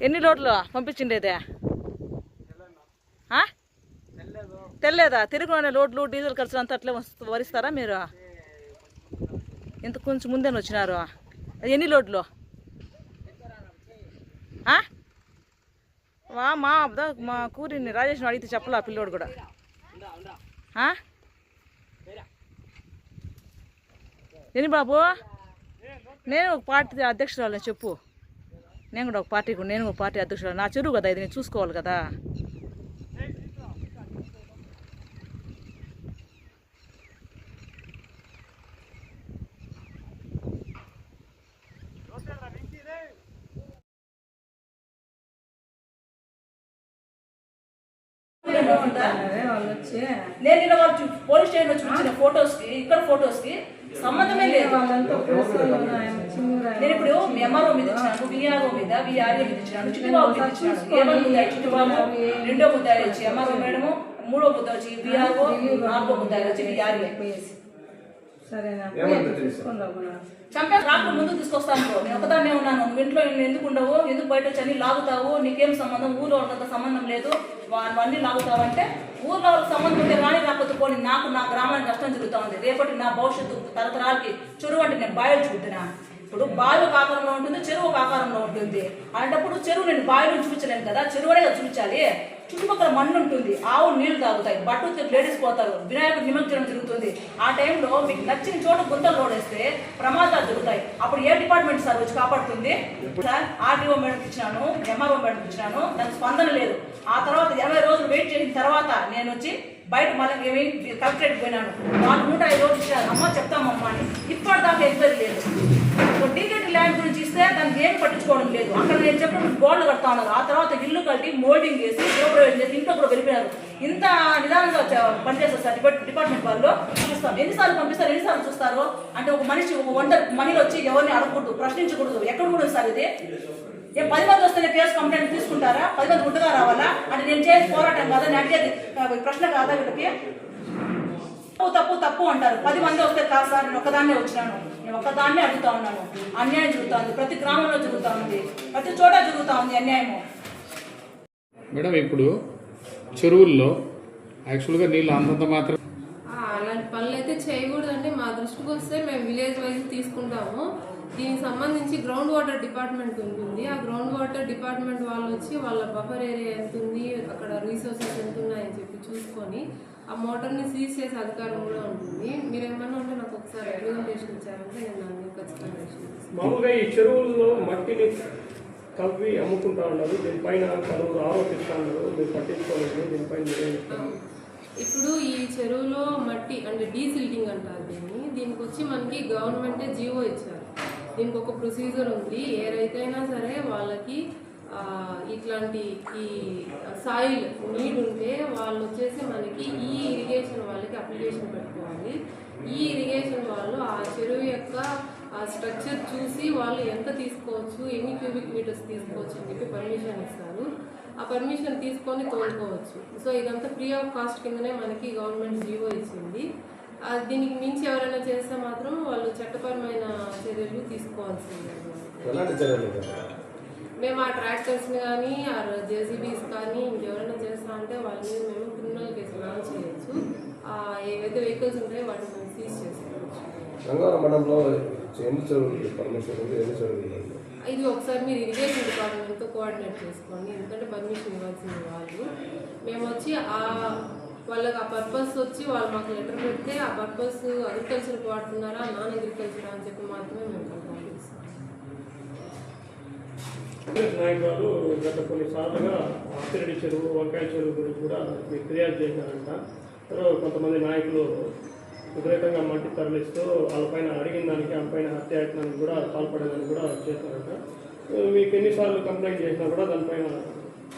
ఎన్ని లోడ్లు పంపించిండేదే? తెల్లేదా? తిరుగులోనే లోడ్లు డీజిల్ ఖర్చులు అంతా అట్లే వరిస్తారా మీరు? ఇంత కొంచెం ముందేనే వచ్చినారు. ఎన్ని లోడ్లు? మా కూరిని రాజేష్ని అడిగితే చెప్పలే ఆ పిల్లోడు కూడా. ఎన్ని బాబు? నేను ఒక పార్టీ అధ్యక్షురాలని చెప్పు. నేను కూడా ఒక పార్టీ అధ్యక్షురాలు. నా చెరువు కదా ఇది, నేను చూసుకోవాలి కదా. నేను నిన్న వాళ్ళు పోలీస్ స్టేషన్ వచ్చి చూపించిన ఫొటోస్కి ఇక్కడ ఫొటోస్కి సంబంధమే లేదు. నేను ఇప్పుడు ఎంఆర్ఓ మీద ఇచ్చినాను, విఆర్ఓ మీద విఆర్ఏ మీద ఇచ్చినాను, చిట్టుబాబు మీద ఇచ్చినాను. ఏమని ముద్దాయి చిట్టుబాబు, రెండో ముద్దాయి వచ్చి ఎంఆర్ఓ మేడము, మూడో ముద్ద వచ్చి విఆర్ఓ, నాలుగో ముద్దాయి వచ్చి విఆర్ఏ. చంపే రాకుండా ముందుకు తీసుకొస్తాను. నేను ఒకదాన్నే ఉన్నాను. నువ్వు ఇంట్లో ఎందుకు ఉండవు, ఎందుకు బయట వచ్చి అన్ని లాగుతావు, నీకేం సంబంధం, ఊళ్ళో వాళ్ళకంత సంబంధం లేదు, అన్నీ లాగుతావు అంటే ఊర్లో వాళ్ళకి సంబంధం ఉంటే రాని రాకపోతే పోనీ నాకు నా గ్రామానికి నష్టం జరుగుతూ ఉంది. రేపటి నా భవిష్యత్తు తరతరాలకి చెరువు అంటే నేను బాయిలు చూపుతున్నా. ఇప్పుడు బావి ఒక ఆకారంలో ఉంటుంది, చెరువు ఒక ఆకారంలో ఉంటుంది. అలాంటప్పుడు చెరువు నేను బావిలో చూపించలేను కదా, చెరువునే కదా చూపించాలి. చుట్టుపక్కల మన్ను ఉంటుంది, ఆవు నీళ్లు తాగుతాయి, బట్టలు లేడీస్ పోతారు, వినాయకుడు నిమజ్జనం జరుగుతుంది. ఆ టైంలో మీకు నచ్చిన చోట గుంతలు లోడేస్తే ప్రమాదాలు జరుగుతాయి. అప్పుడు ఏ డిపార్ట్మెంట్ సార్ వచ్చి కాపాడుతుంది? సార్ ఆర్డీఓ మేడంకి ఇచ్చినాను, ఎంఆర్ఓ మేడంకి ఇచ్చినాను, దానికి స్పందన లేదు. ఆ తర్వాత 20 రోజులు వెయిట్ చేసిన తర్వాత నేను వచ్చి బయట మళ్ళీ ఏమి కలెక్టరేట్ పోయినాను. వాళ్ళు 105 రోజులు ఇచ్చారు. అమ్మ చెప్తామమ్మా అని ఇప్పటిదాకా ఎంక్వైరీ లేదు. డీకేటీ ల్యాండ్ గురించి ఇస్తే దానికి ఏం పట్టించుకోవడం లేదు. అక్కడ నేను చెప్పిన గోడలు కడతా ఉన్నారు. ఆ తర్వాత ఇల్లు కట్టి మోల్డింగ్ చేసి గృహప్రవేశం చేసి ఇంట్లో కూడా వెళ్ళిపోయారు. ఇంత నిదానంగా పనిచేస్తారు సార్ డిపార్ట్మెంట్ వాళ్ళు. చూస్తాం ఎన్నిసార్లు పంపిస్తారు, ఎన్నిసార్లు చూస్తారు అంటే ఒక మనిషి ఒక మనీలు వచ్చి ఎవరిని అడగకూడదు, ప్రశ్నించకూడదు. ఎక్కడ కూడా సార్ ఇది? 10 మంది వస్తేనే కేసు కంప్లైంట్ తీసుకుంటారా? 10 మంది గుడ్డగా రావాలా? అంటే నేను చేసి పోరాటం కాదా, నేను అడిగేది ప్రశ్న కాదా వీళ్ళకి? తప్పు అంటారు. 10 మంది వస్తే కాదు సార్, నేను ఒక్కదాన్నే వచ్చినాను, నేను ఒక్కదాన్నే అడుగుతా ఉన్నాను. అన్యాయం జరుగుతూ ఉంది, ప్రతి గ్రామంలో జరుగుతూ ఉంది, ప్రతి చోట జరుగుతూ ఉంది అన్యాయము. మేడం ఇప్పుడు చెరువుల్లో యాక్చువల్గా నీళ్ళు అంతంత మాత్రం అలాంటి పనులు అయితే చేయకూడదండి. మా దృష్టికి వస్తే మేము విలేజ్ వైజ్ తీసుకుంటాము. దీనికి సంబంధించి గ్రౌండ్ వాటర్ డిపార్ట్మెంట్ ఉంటుంది. ఆ గ్రౌండ్ వాటర్ డిపార్ట్మెంట్ వాళ్ళు వచ్చి వాళ్ళ బఫర్ ఏరియా ఎంత ఉంది, అక్కడ రీసోర్సెస్ ఎంత ఉన్నాయని చెప్పి చూసుకొని ఆ మోటార్ని సీజ్ చేసే అధికారం కూడా ఉంటుంది. మీరు ఏమన్నా ఉంటే నాకు ఒకసారి రిప్రజెంటేషన్ ఇచ్చారంటే నేను దాన్ని ఖచ్చితంగా మామూలుగా ఈ చెరువుల్లో మట్టిని కవ్వి అమ్ముకుంటా ఉన్నారు. దీనిపైన పలువురు ఆరోపిస్తూ ఉన్నారు, మీరు పట్టించుకోలేదు. దీనిపైన ఇప్పుడు ఈ చెరువులో మట్టి అంటే డీసిల్టింగ్ అంటారు దీనికి వచ్చి మనకి గవర్నమెంటే జీవో ఇచ్చారు. దీనికి ఒక ప్రొసీజర్ ఉంది. ఏ రైతైనా సరే వాళ్ళకి ఇట్లాంటి ఈ సాయిల్ నీడ్ ఉంటే వాళ్ళు వచ్చేసి మనకి ఈ ఇరిగేషన్ వాళ్ళకి అప్లికేషన్ పెట్టుకోవాలి. ఈ ఇరిగేషన్ వాళ్ళు ఆ చెరువు యొక్క స్ట్రక్చర్ చూసి వాళ్ళు ఎంత తీసుకోవచ్చు, ఎన్ని క్యూబిక్ మీటర్స్ తీసుకోవచ్చు అని చెప్పి పర్మిషన్ ఇస్తారు. ఆ పర్మిషన్ తీసుకొని తోలుకోవచ్చు. సో ఇదంతా ఫ్రీ ఆఫ్ కాస్ట్ కిందనే మనకి గవర్నమెంట్ జీవో ఇచ్చింది. దీనికి మించి ఎవరైనా చేస్తే మాత్రం వాళ్ళు చట్టపరమైన చర్యలు తీసుకోవాల్సిందే. మేము ఆ ట్రాక్టర్స్ని కానీ ఆ జేసీబీస్ కానీ ఇంకెవరైనా చేస్తా అంటే వాళ్ళ మీద మేము క్రిమినల్ కేసు లాంచ్ చేయొచ్చు. ఏవైతే వెహికల్స్ ఉంటాయో వాటిని మేము సీజ్ చేసుకోవచ్చు. ఇది ఒకసారి మీరు ఇరిగేషన్ డిపార్ట్మెంట్తో కోఆర్డినేట్ చేసుకోండి, ఎందుకంటే పర్మిషన్ ఇవ్వాల్సింది వాళ్ళు. మేము వచ్చి వాళ్ళకి ఆ పర్పస్ వచ్చి వాళ్ళు మాకు లెటర్ పెడితే ఆ పర్పస్ అగ్రికల్చర్కి వాడుతున్నారా, నాన్ అగ్రికల్చర్ అని చెప్పి మాత్రమే మేము కంప్లైంట్ ఇస్తాం. నాయకులు గత కొన్నిసార్లుగా ఆపిరెడ్డి చెరువు, వంకాయ చెరువు గురించి కూడా మీకు ఫిర్యాదు చేశారంట. కొంతమంది నాయకులు విపరీతంగా మట్టి తరలిస్తూ వాళ్ళపైన అడిగిన దానికి వాళ్ళపైన హత్యాయత్నానికి కూడా పాల్పడేదానికి కూడా చేశారంట. మీకు ఎన్నిసార్లు కంప్లైంట్ చేసినా కూడా దానిపైన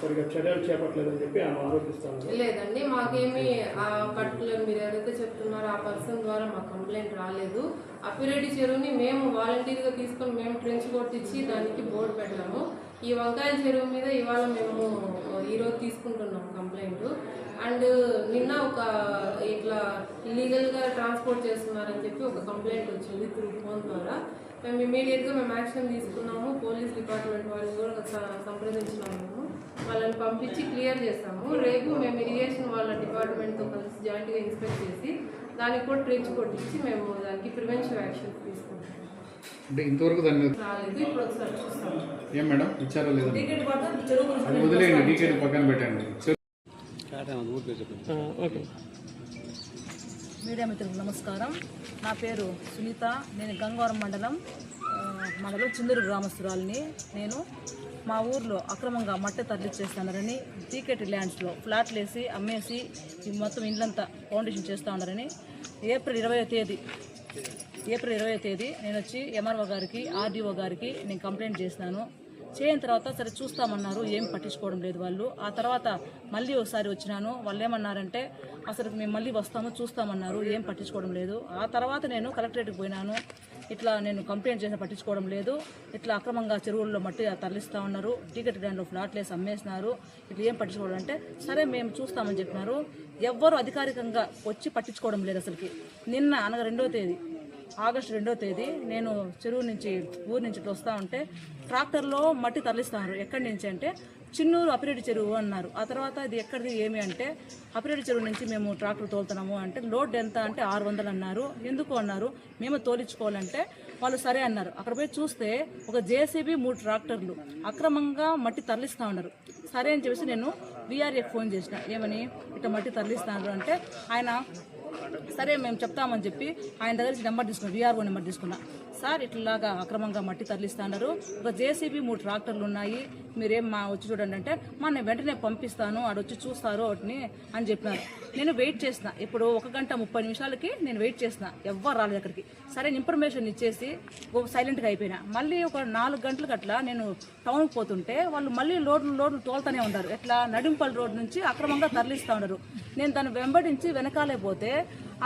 సరిగ్గా చర్యలు చేపట్టలేదని చెప్పి ఆమె ఆరోపిస్తాను. లేదండి, మాకేమి ఆ పర్టికులర్ మీరు ఎవరైతే చెప్తున్నారో ఆ పర్సన్ ద్వారా మాకు కంప్లైంట్ రాలేదు. అప్పిరెడ్డి చెరువుని మేము వాలంటీర్గా తీసుకొని మేము ట్రెంచ్ కొట్టించి దానికి బోర్డు పెట్టాము. ఈ వంకాయల చెరువు మీద ఇవాళ మేము ఈరోజు తీసుకుంటున్నాం కంప్లైంట్. అండ్ నిన్న ఒక ఇట్లా ఇల్లీగల్గా ట్రాన్స్పోర్ట్ చేస్తున్నారని చెప్పి ఒక కంప్లైంట్ వచ్చింది త్రూ ఫోన్ ద్వారా. మేము ఇమీడియట్గా యాక్షన్ తీసుకున్నాము. పోలీస్ డిపార్ట్మెంట్ వాళ్ళని కూడా సంప్రదించినాము. వాళ్ళని పంపించి క్లియర్ చేస్తాము. రేపు మేము ఇరిగేషన్ వాళ్ళ డిపార్ట్మెంట్తో కలిసి జాయింట్గా ఇన్స్పెక్ట్ చేసి దానికి కూడా ట్రెంచ్ కొట్టించి మేము దానికి ప్రివెన్షన్ యాక్షన్ తీసుకుంటాం. అంటే ఇంతవరకు దాన్ని రాలేదు, ఇప్పుడు ఒకసారి చూస్తాము. ఏం మేడం ఇచ్చారో లేదా టికెట్ పడితే చెరువు గురించి అది వదిలేయండి, టీకెట్ పక్కన పెట్టండి. ఓకే. మీడియా మిత్రులకు నమస్కారం. నా పేరు సునీత. నేను గంగవరం మండలం చిందూరు గ్రామస్తురాలిని. నేను మా ఊర్లో అక్రమంగా మట్టి తరలిచ్చేస్తున్నారని టీకెట్ ల్యాండ్స్లో ఫ్లాట్లు వేసి అమ్మేసి ఈ మొత్తం ఇండ్లంతా ఫౌండేషన్ చేస్తూ ఉన్నారని ఏప్రిల్ 20వ తేదీ నేను వచ్చి ఎంఆర్ఓ గారికి ఆర్డీఓ గారికి నేను కంప్లైంట్ చేసినాను. చేయని తర్వాత సరే చూస్తామన్నారు, ఏం పట్టించుకోవడం లేదు వాళ్ళు. ఆ తర్వాత మళ్ళీ ఒకసారి వచ్చినాను. వాళ్ళు ఏమన్నారంటే అసలు మేము మళ్ళీ వస్తాము చూస్తామన్నారు, ఏం పట్టించుకోవడం లేదు. ఆ తర్వాత నేను కలెక్టరేట్కి పోయినాను. ఇట్లా నేను కంప్లైంట్ చేసిన పట్టించుకోవడం లేదు, ఇట్లా అక్రమంగా చెరువుల్లో మట్టి తరలిస్తూ ఉన్నారు, టికెట్ ల్యాండ్లో ఫ్లాట్లు వేసి అమ్మేస్తున్నారు, ఇట్లా ఏం పట్టించుకోవడం అంటే సరే మేము చూస్తామని చెప్పినారు. ఎవ్వరూ అధికారికంగా వచ్చి పట్టించుకోవడం లేదు అసలుకి. నిన్న అనగా ఆగస్టు 2వ తేదీ నేను చెరువు నుంచి ఊరు నుంచి ఇట్లా వస్తూ ఉంటే ట్రాక్టర్లో మట్టి తరలిస్తున్నారు. ఎక్కడి నుంచి అంటే చిన్నూరు అపిరెడ్డి చెరువు అన్నారు. ఆ తర్వాత ఇది ఎక్కడిది ఏమి అంటే అపిరెడ్డి చెరువు నుంచి మేము ట్రాక్టర్ తోలుతున్నాము అంటే లోడ్ ఎంత అంటే 600 అన్నారు. ఎందుకు అన్నారు, మేము తోలించుకోవాలంటే వాళ్ళు సరే అన్నారు. అక్కడ పోయి చూస్తే ఒక జేసీబీ 3 ట్రాక్టర్లు అక్రమంగా మట్టి తరలిస్తూ ఉన్నారు. సరే అని చెప్పేసి నేను వీఆర్ఏకి ఫోన్ చేసిన, ఏమని ఇట్లా మట్టి తరలిస్తున్నారు అంటే ఆయన సరే మేము చెప్తామని చెప్పి ఆయన దగ్గర నుంచి నెంబర్ తీసుకున్నా, వీఆర్ఓ నెంబర్ తీసుకున్నా. సార్ ఇట్లాగా అక్రమంగా మట్టి తరలిస్తున్నారు, ఒక జేసీబీ 3 ట్రాక్టర్లు ఉన్నాయి, మీరేం వచ్చి చూడండి అంటే నేను వెంటనే పంపిస్తాను, ఆడొచ్చి చూస్తారు వాటిని అని చెప్పినారు. నేను వెయిట్ చేసిన, ఇప్పుడు 1 గంట 30 నిమిషాలకి నేను వెయిట్ చేసిన, ఎవ్వరు రాలేదు అక్కడికి. సరే ఇన్ఫర్మేషన్ ఇచ్చేసి ఒక సైలెంట్గా అయిపోయినా. మళ్ళీ ఒక 4 గంటలకు అట్లా నేను టౌన్కి పోతుంటే వాళ్ళు మళ్ళీ లోడ్లు తోలుతూనే ఉన్నారు. ఎట్లా నడింపల్లి రోడ్ నుంచి అక్రమంగా తరలిస్తూ ఉన్నారు. నేను దాన్ని వెంబడించి వెనకాలే పోతే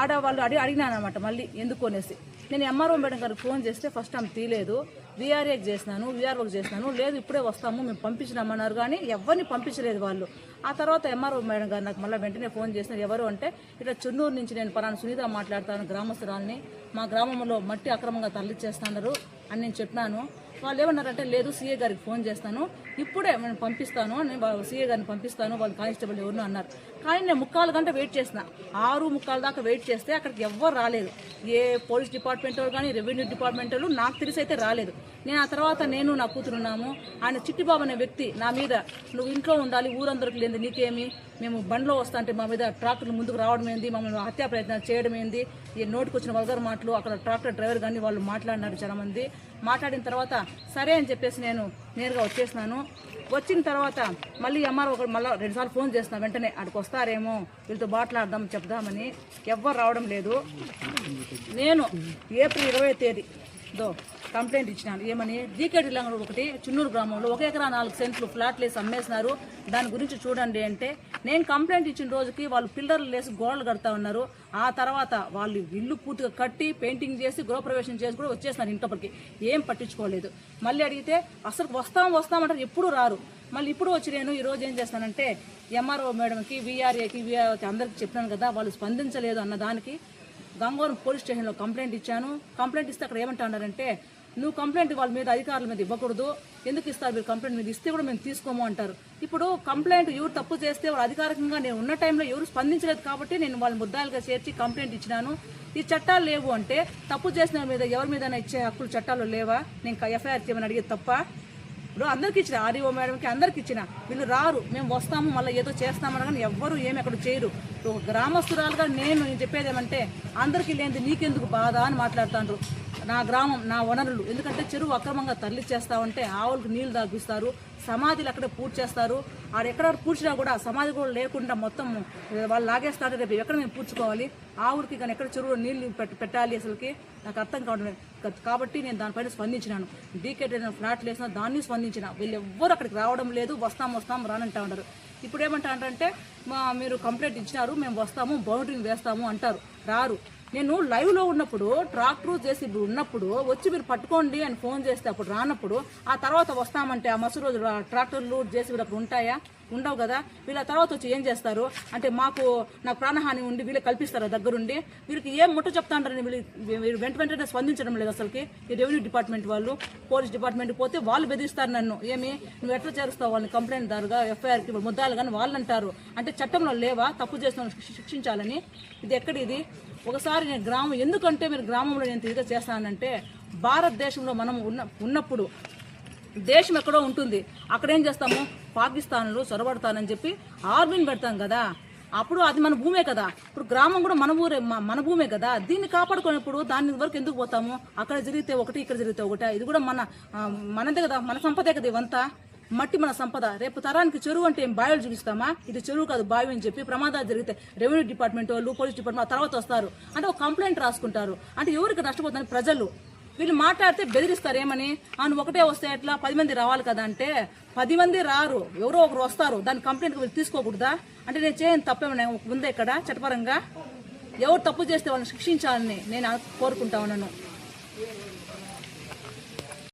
ఆడ వాళ్ళు అడిగినాను అనమాట మళ్ళీ ఎందుకు అనేసి. నేను ఎంఆర్ఓ మేడం గారికి ఫోన్ చేస్తే ఫస్ట్ ఆమె తీయలేదు. వీఆర్ఏకి చేసినాను, వీఆర్ఓకి చేసినాను, లేదు ఇప్పుడే వస్తాము మేము పంపించినామన్నారు, కానీ ఎవరిని పంపించలేదు వాళ్ళు. ఆ తర్వాత ఎంఆర్ఓ మేడం గారు నాకు మళ్ళీ వెంటనే ఫోన్ చేసినారు. ఎవరు అంటే ఇట్లా చెన్నూరు నుంచి నేను పలానా సునీత మాట్లాడతాను, గ్రామస్తురాల్ని, మా గ్రామంలో మట్టి అక్రమంగా తరలిచ్చేస్తున్నారు అని నేను చెప్పినాను. వాళ్ళు ఏమన్నారంటే లేదు సీఏ గారికి ఫోన్ చేస్తాను, ఇప్పుడే నేను పంపిస్తాను, నేను సీఏ గారిని పంపిస్తాను, వాళ్ళు కానిస్టేబుల్ ఎవరు అన్నారు. కానీ నేను 3/4 గంట వెయిట్ చేసిన, 6:45 దాకా వెయిట్ చేస్తే అక్కడికి ఎవ్వరు రాలేదు. ఏ పోలీస్ డిపార్ట్మెంట్ వాళ్ళు కానీ రెవెన్యూ డిపార్ట్మెంట్ వాళ్ళు నాకు తెలిసి అయితే రాలేదు. నేను ఆ తర్వాత నేను నా కూతురున్నాము. ఆయన చిట్టిబాబు అనే వ్యక్తి నా మీద నువ్వు ఇంట్లో ఉండాలి, ఊరందరికి లేదు నీకేమి, మేము బండ్లో వస్తా అంటే మా మీద ట్రాక్టర్లు ముందుకు రావడం ఏంది, మమ్మల్ని హత్యా ప్రయత్నాలు చేయడం ఏంది, ఈ నోటికి వచ్చిన వల్గర్ మాటలు అక్కడ ట్రాక్టర్ డ్రైవర్ కానీ వాళ్ళు మాట్లాడినారు చాలా మంది. మాట్లాడిన తర్వాత సరే అని చెప్పేసి నేను నేరుగా వచ్చేసినాను. వచ్చిన తర్వాత మళ్ళీ ఎంఆర్ఓ మళ్ళీ 2 సార్లు ఫోన్ చేస్తున్నా, వెంటనే అక్కడికి వస్తారేమో వీళ్ళతో మాట్లాడదాం చెప్దామని. ఎవ్వరు రావడం లేదు. నేను ఏప్రిల్ 20వ తేదీతో కంప్లైంట్ ఇచ్చినాను. ఏమని టీకెట్ ల్యాండ్ ఒకటి చిన్నూరు గ్రామంలో 1 ఎకరా 4 సెంట్లు ఫ్లాట్లు వేసి అమ్మేసినారు, దాని గురించి చూడండి అంటే నేను కంప్లైంట్ ఇచ్చిన రోజుకి వాళ్ళు పిల్లర్లు వేసి గోడలు కడతా ఉన్నారు. ఆ తర్వాత వాళ్ళు ఇల్లు పూర్తిగా కట్టి పెయింటింగ్ చేసి గృహప్రవేశం చేసి కూడా వచ్చేస్తున్నారు ఇంట్లోపలికి, ఏం పట్టించుకోలేదు. మళ్ళీ అడిగితే అసలు వస్తామంటారు, ఎప్పుడు రారు. మళ్ళీ ఇప్పుడు వచ్చి నేను ఈరోజు ఏం చేస్తానంటే ఎంఆర్ఓ మేడంకి, వీఆర్ఏకి, అందరికి చెప్పినాను కదా, వాళ్ళు స్పందించలేదు అన్న దానికి గంగవరం పోలీస్ స్టేషన్లో కంప్లైంట్ ఇచ్చాను. కంప్లైంట్ ఇస్తే అక్కడ ఏమంటున్నారంటే నువ్వు కంప్లైంట్ వాళ్ళ మీద అధికారుల మీద ఇవ్వకూడదు, ఎందుకు ఇస్తారు మీరు కంప్లైంట్ మీద ఇస్తే కూడా మేము తీసుకోము అంటారు. ఇప్పుడు కంప్లైంట్ ఎవరు తప్పు చేస్తే వాళ్ళు అధికారికంగా నేను ఉన్న టైంలో ఎవరు స్పందించలేదు కాబట్టి నేను వాళ్ళ ముద్దాలుగా చేర్చి కంప్లైంట్ ఇచ్చినాను. ఈ చట్టాలు లేవు అంటే తప్పు చేసిన మీద ఎవరి మీద ఇచ్చే హక్కులు చట్టాలు లేవా, నేను ఎఫ్ఐఆర్ చేయమని అడిగేది తప్ప. ఇప్పుడు అందరికి ఇచ్చిన, ఆర్డీఓ మేడంకి అందరికి ఇచ్చిన, వీళ్ళు రారు, మేము వస్తాము మళ్ళీ ఏదో చేస్తామని కానీ ఎవ్వరు ఏమి అక్కడ చేయరు. ఒక గ్రామస్తురాలుగా నేను చెప్పేది ఏమంటే అందరికీ లేనిది నీకెందుకు బాధ అని మాట్లాడుతాండ్రు. నా గ్రామం, నా వనరులు, ఎందుకంటే చెరువు అక్రమంగా తరలిచ్చేస్తా ఉంటే ఆవులకు నీళ్లు తాగిస్తారు, సమాధులు అక్కడే పూర్తి చేస్తారు. ఎక్కడ పూడ్చినా కూడా సమాధి కూడా లేకుండా మొత్తం వాళ్ళు లాగేస్తారు. రేపు ఎక్కడ మేము పూడ్చుకోవాలి, ఆవులకి కానీ ఎక్కడ చెరువులో నీళ్లు పెట్టాలి అసలుకి నాకు అర్థం కావడం. కాబట్టి నేను దానిపైన స్పందించినాను. డీకేట్ ఫ్లాట్లు వేసినా దాన్ని స్పందించిన. వీళ్ళు ఎవ్వరు అక్కడికి రావడం లేదు, వస్తాం రానంటా ఉంటారు. ఇప్పుడు ఏమంటారంటే మీరు కంప్లైంట్ ఇచ్చినారు, మేము వస్తాము, బౌండరీని వేస్తాము అంటారు, రారు. నేను లైవ్లో ఉన్నప్పుడు ట్రాక్టర్ జేసీబీ ఉన్నప్పుడు వచ్చి మీరు పట్టుకోండి అని ఫోన్ చేస్తే అప్పుడు రానప్పుడు ఆ తర్వాత వస్తామంటే ఆ మరుసటి రోజు ట్రాక్టర్లు జేసీబీలు అప్పుడు ఉంటాయా? ఉండవు కదా. వీళ్ళ తర్వాత వచ్చి ఏం చేస్తారు అంటే నాకు ప్రాణహాని ఉండి వీళ్ళు కల్పిస్తారు దగ్గరుండి. వీళ్ళకి ఏం ముట్ట చెప్తా అంటారని వీళ్ళు వెంటనే స్పందించడం లేదు అసలుకి. ఈ రెవెన్యూ డిపార్ట్మెంట్ వాళ్ళు, పోలీస్ డిపార్ట్మెంట్ పోతే వాళ్ళు బెదిరిస్తారు నన్ను. నువ్వు ఎట్లా చేరుస్తావు వాళ్ళని కంప్లైంట్ దారుగా ఎఫ్ఐఆర్కి ముద్దాలు కానీ వాళ్ళు అంటారు. అంటే చట్టంలో లేవా తప్పు చేసిన శిక్షించాలని? ఇది ఎక్కడిది? ఒకసారి నేను గ్రామం ఎందుకంటే మీరు గ్రామంలో నేను తిరిగి చేస్తానంటే భారతదేశంలో మనం ఉన్నప్పుడు దేశం ఎక్కడో ఉంటుంది, అక్కడ ఏం చేస్తాము పాకిస్తాన్లో చొరబడతానని చెప్పి ఆర్మీని పెడతాం కదా. అప్పుడు అది మన భూమే కదా. ఇప్పుడు గ్రామం కూడా మన భూమే కదా. దీన్ని కాపాడుకున్నప్పుడు దాని వరకు ఎందుకు పోతాము? అక్కడ జరిగితే ఒకటి, ఇక్కడ జరిగితే ఒకటి. ఇది కూడా మనదే కదా, మన సంపదే కదా. ఇవంతా మట్టి మన సంపద. రేపు తరానికి చెరువు అంటే ఏం బావిలు చూపిస్తామా? ఇది చెరువు కాదు బావి అని చెప్పి ప్రమాదాలు జరిగితే రెవెన్యూ డిపార్ట్మెంట్ వాళ్ళు, పోలీస్ డిపార్ట్మెంట్ ఆ తర్వాత వస్తారు. అంటే ఒక కంప్లైంట్ రాసుకుంటారు. అంటే ఎవరికి నష్టపోతుంది? ప్రజలు. వీళ్ళు మాట్లాడితే బెదిరిస్తారు. ఏమని? నువ్వు ఒకటే వస్తే ఎట్లా 10 మంది రావాలి కదా అంటే 10 మంది రారు, ఎవరో ఒకరు వస్తారు. దాని కంప్లైంట్ వీళ్ళు తీసుకోకూడదా? అంటే నేను చేయని తప్పేమన్నా ఉందా ఇక్కడ చట్టపరంగా? ఎవరు తప్పు చేస్తే వాళ్ళని శిక్షించాలని నేను కోరుకుంటా ఉన్నాను.